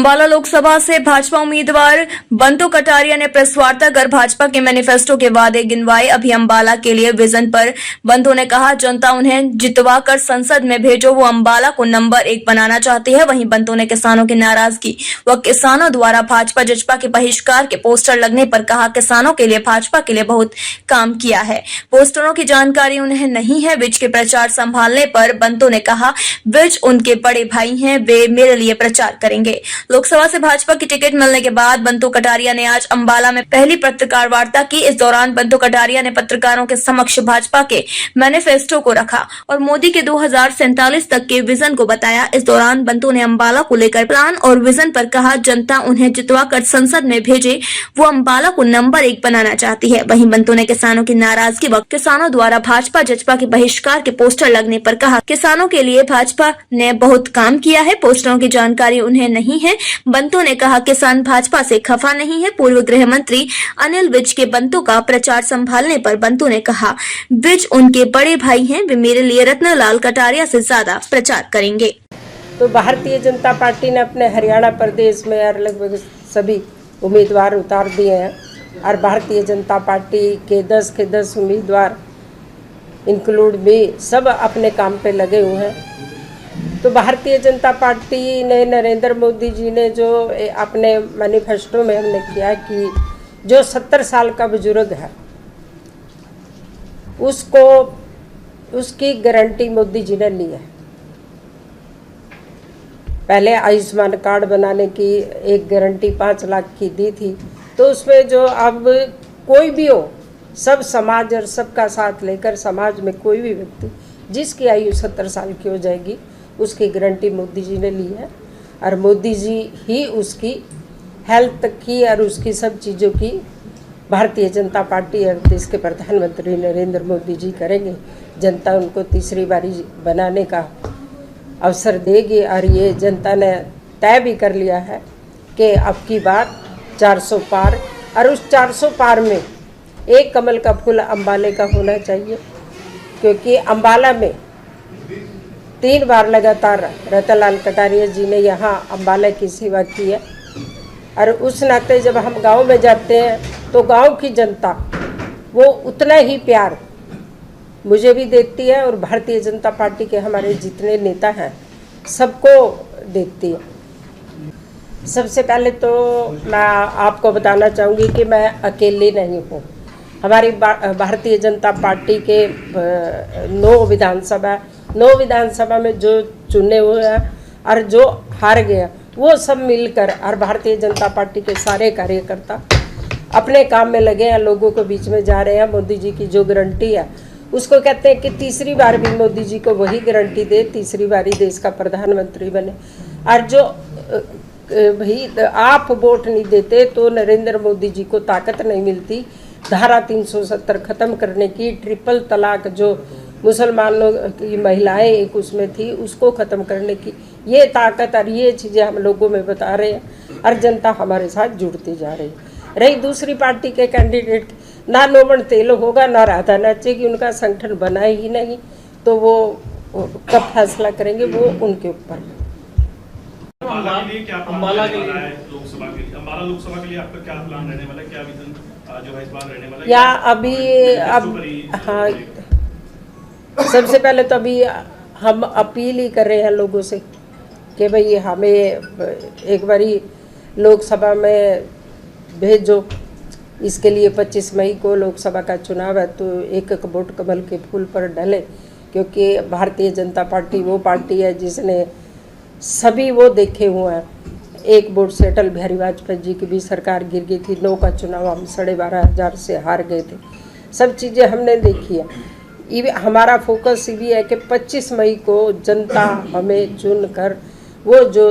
अंबाला लोकसभा से भाजपा उम्मीदवार बंतो कटारिया ने प्रेस वार्ता कर भाजपा के मैनिफेस्टो के वादे गिनवाए। अभी अंबाला के लिए विजन पर बंतो ने कहा, जनता उन्हें जितवाकर संसद में भेजो, वो अंबाला को नंबर 1 बनाना चाहती है। वहीं बंतो ने किसानों की नाराजगी व किसानों द्वारा भाजपा जजपा के बहिष्कार के पोस्टर लगने पर कहा, किसानों के लिए भाजपा के लिए बहुत काम किया है। पोस्टरों की जानकारी उन्हें नहीं है। विज के प्रचार संभालने पर बंतो ने कहा, विज उनके बड़े भाई हैं, वे मेरे लिए प्रचार करेंगे। लोकसभा से भाजपा की टिकट मिलने के बाद बंतो कटारिया ने आज अंबाला में पहली पत्रकार वार्ता की। इस दौरान बंतो कटारिया ने पत्रकारों के समक्ष भाजपा के मैनिफेस्टो को रखा और मोदी के 2047 तक के विजन को बताया। इस दौरान बंतो ने अंबाला को लेकर प्लान और विजन पर कहा, जनता उन्हें जितवाकर संसद में भेजे, वो अंबाला को नंबर 1 बनाना चाहती है। वहीं बंतो ने किसानों की नाराजगी व किसानों द्वारा भाजपा जजपा के बहिष्कार के पोस्टर लगने पर कहा, किसानों के लिए भाजपा ने बहुत काम किया है। पोस्टरों की जानकारी उन्हें नहीं है। बंतो ने कहा, किसान भाजपा से खफा नहीं है। पूर्व गृह मंत्री अनिल विज के बंतो का प्रचार संभालने पर बंतो ने कहा, विज उनके बड़े भाई हैं, वे मेरे लिए रत्नलाल कटारिया से ज्यादा प्रचार करेंगे। तो भारतीय जनता पार्टी ने अपने हरियाणा प्रदेश में और लगभग सभी उम्मीदवार उतार दिए हैं और भारतीय जनता पार्टी के 10 उम्मीदवार इंक्लूड भी सब अपने काम पे लगे हुए हैं। तो भारतीय जनता पार्टी ने, नरेंद्र मोदी जी ने जो अपने मैनिफेस्टो में हमने किया कि जो 70 साल का बुजुर्ग है उसको उसकी गारंटी मोदी जी ने ली है। पहले आयुष्मान कार्ड बनाने की एक गारंटी 5 लाख की दी थी, तो उसमें जो अब कोई भी हो, सब समाज और सबका साथ लेकर समाज में कोई भी व्यक्ति जिसकी आयु 70 साल की हो जाएगी उसकी गारंटी मोदी जी ने ली है और मोदी जी ही उसकी हेल्थ की और उसकी सब चीज़ों की भारतीय जनता पार्टी और देश के प्रधानमंत्री नरेंद्र मोदी जी करेंगे। जनता उनको तीसरी बारी बनाने का अवसर देगी और ये जनता ने तय भी कर लिया है कि अब की बार 400 पार, और उस 400 पार में एक कमल का फूल अंबाले का होना चाहिए, क्योंकि अंबाला में 3 बार लगातार रतनलाल कटारिया जी ने यहाँ अंबाला की सेवा की है और उस नाते जब हम गांव में जाते हैं तो गांव की जनता वो उतना ही प्यार मुझे भी देती है और भारतीय जनता पार्टी के हमारे जितने नेता हैं सबको देती है। सबसे पहले तो मैं आपको बताना चाहूँगी कि मैं अकेली नहीं हूँ। हमारी भारतीय जनता पार्टी के 9 विधानसभा में जो चुने हुए हैं और जो हार गया वो सब मिलकर और भारतीय जनता पार्टी के सारे कार्यकर्ता अपने काम में लगे हैं, लोगों के बीच में जा रहे हैं। मोदी जी की जो गारंटी है उसको कहते हैं कि तीसरी बार भी मोदी जी को वही गारंटी दे, तीसरी बारी देश का प्रधानमंत्री बने। और जो भाई आप वोट नहीं देते तो नरेंद्र मोदी जी को ताकत नहीं मिलती धारा 370 खत्म करने की, ट्रिपल तलाक जो मुसलमानों की महिलाएं एक उसमें थी उसको ख़त्म करने की, ये ताकत और ये चीज़ें हम लोगों में बता रहे हैं और जनता हमारे साथ जुड़ती जा रही है। रही दूसरी पार्टी के कैंडिडेट, ना नोमन तेल होगा ना राधा नाचेगी, उनका संगठन बना ही नहीं, तो वो कब फैसला करेंगे वो उनके ऊपर। अंबाला के लिए क्या अंबाला लोकसभा के लिए आपका क्या प्लान रहने वाला है, क्या विजन जो है इस बार रहने वाला है? या अभी अब हाँ, सबसे पहले तो अभी हम अपील ही कर रहे हैं लोगों से कि भाई हमें एक बारी लोकसभा में भेजो। इसके लिए 25 मई को लोकसभा का चुनाव है, तो एक वोट कमल के फूल पर डले, क्योंकि भारतीय जनता पार्टी वो पार्टी है जिसने सभी वो देखे हुए हैं। एक वोट से अटल बिहारी वाजपेयी जी की भी सरकार गिर गई थी, 9 का चुनाव हम 12,500 से हार गए थे, सब चीज़ें हमने देखी है। हमारा फोकस ये भी है कि 25 मई को जनता हमें चुन कर वो जो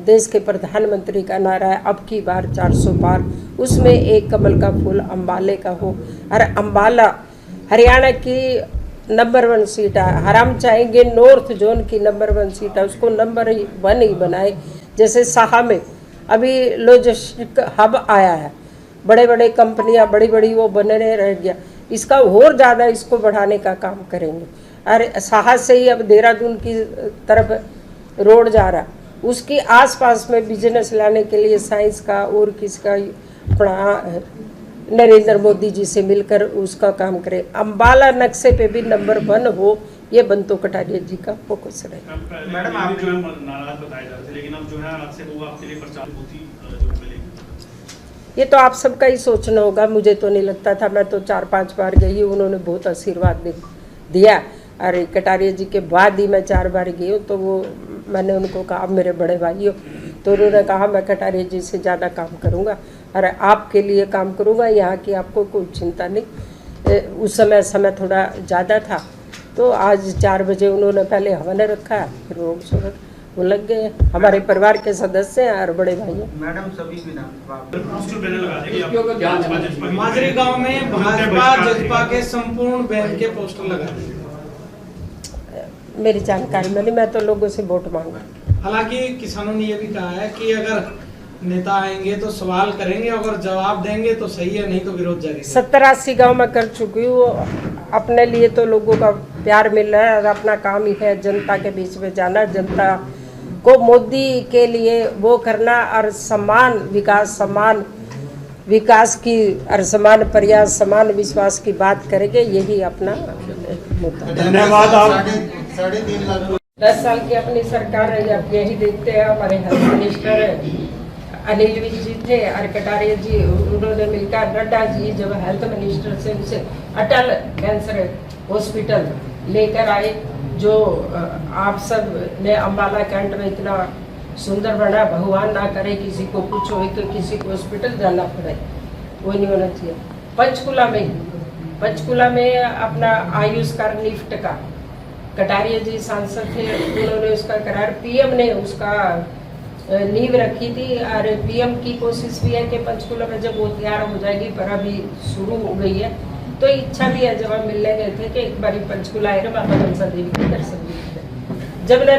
देश के प्रधानमंत्री का नारा है अब की बार 400 पार, उसमें एक कमल का फूल अंबाले का हो। और अंबाला हरियाणा की नंबर 1 सीट है, हम चाहेंगे नॉर्थ जोन की नंबर 1 सीट है उसको नंबर 1 ही बनाए। जैसे साहा में अभी लॉजिस्टिक हब आया है, बड़े बड़े कंपनियां बड़ी बड़ी वो बनने रह गया, इसका और ज़्यादा इसको बढ़ाने का काम करेंगे। और साहा से ही अब देहरादून की तरफ रोड जा रहा, उसकी आसपास में बिजनेस लाने के लिए साइंस का और किसका अपना नरेंद्र मोदी जी से मिलकर उसका काम करें। अम्बाला नक्शे पे भी नंबर 1 हो, ये बंतो कटारिया जी का फोकस रहे। मैडम आप जो है नाराज बताए जा रहे थे, लेकिन अब जो है आज से वो आपके लिए प्रचार होती जो मिलेगी। ये तो आप सबका ही सोचना होगा, मुझे तो नहीं लगता था। मैं तो 4-5 बार गई, उन्होंने बहुत आशीर्वाद दिया। अरे कटारिया जी के बाद ही मैं 4 बार गई हूँ, तो वो मैंने उनको कहा मेरे बड़े भाई हो, तो उन्होंने कहा मैं कटारिया जी से ज़्यादा काम करूँगा, अरे आपके लिए काम करूँगा, यहाँ की आपको कोई चिंता नहीं। उस समय थोड़ा ज़्यादा था, तो आज 4 बजे उन्होंने पहले हवन रखा, फिर वो लग गए। हमारे परिवार के सदस्य हैं और बड़े भाई हैं। मैडम सभी पोस्टर बैनर लगा देंगे आप माजरी गांव में भाजपा जजपा के संपूर्ण बैन के पोस्टर लगा दिए। मेरी जानकारी में नहीं, मैं तो लोगों से वोट मांगा। हालांकि किसानों ने यह भी कहा है कि अगर नेता आएंगे तो सवाल करेंगे, अगर जवाब देंगे तो सही है, नहीं तो विरोध जारी। 70-80 गांव में कर चुकी हूँ। अपने लिए तो लोगों का प्यार मिल रहा है और अपना काम ही है जनता के बीच में जाना, जनता को मोदी के लिए वो करना और समान विकास की और समान प्रयास समान विश्वास की बात करेंगे, यही अपना मुद्दा। धन्यवाद। आप 3.5 लाख 10 साल की अपनी सरकार है, अब यही देखते हैं। हमारे हेल्थ मिनिस्टर अनिल विज जी थे और कटारिया जी, उन्होंने मिलकर नड्डा जी जब हेल्थ मिनिस्टर से उसे अटल कैंसर हॉस्पिटल लेकर आए, जो आप सब ने अम्बाला कैंट में इतना सुंदर बना। भगवान ना करे किसी को कुछ हो कि किसी को हॉस्पिटल जाना पड़े, वो नहीं होना चाहिए। पंचकुला में अपना आयुष्कार लिफ्ट का कटारिया जी सांसद थे, उन्होंने उसका करार, पीएम ने उसका नींव रखी थी और पीएम की कोशिश भी है कि पंचकुला में जब वो तैयार हो जाएगी, पर अभी शुरू हो गई है, तो इच्छा भी है जब हम मिलने गए थे कि एक बार पंचकुला आए माता मनसा देवी के दर्शन भी करें। जब मैंने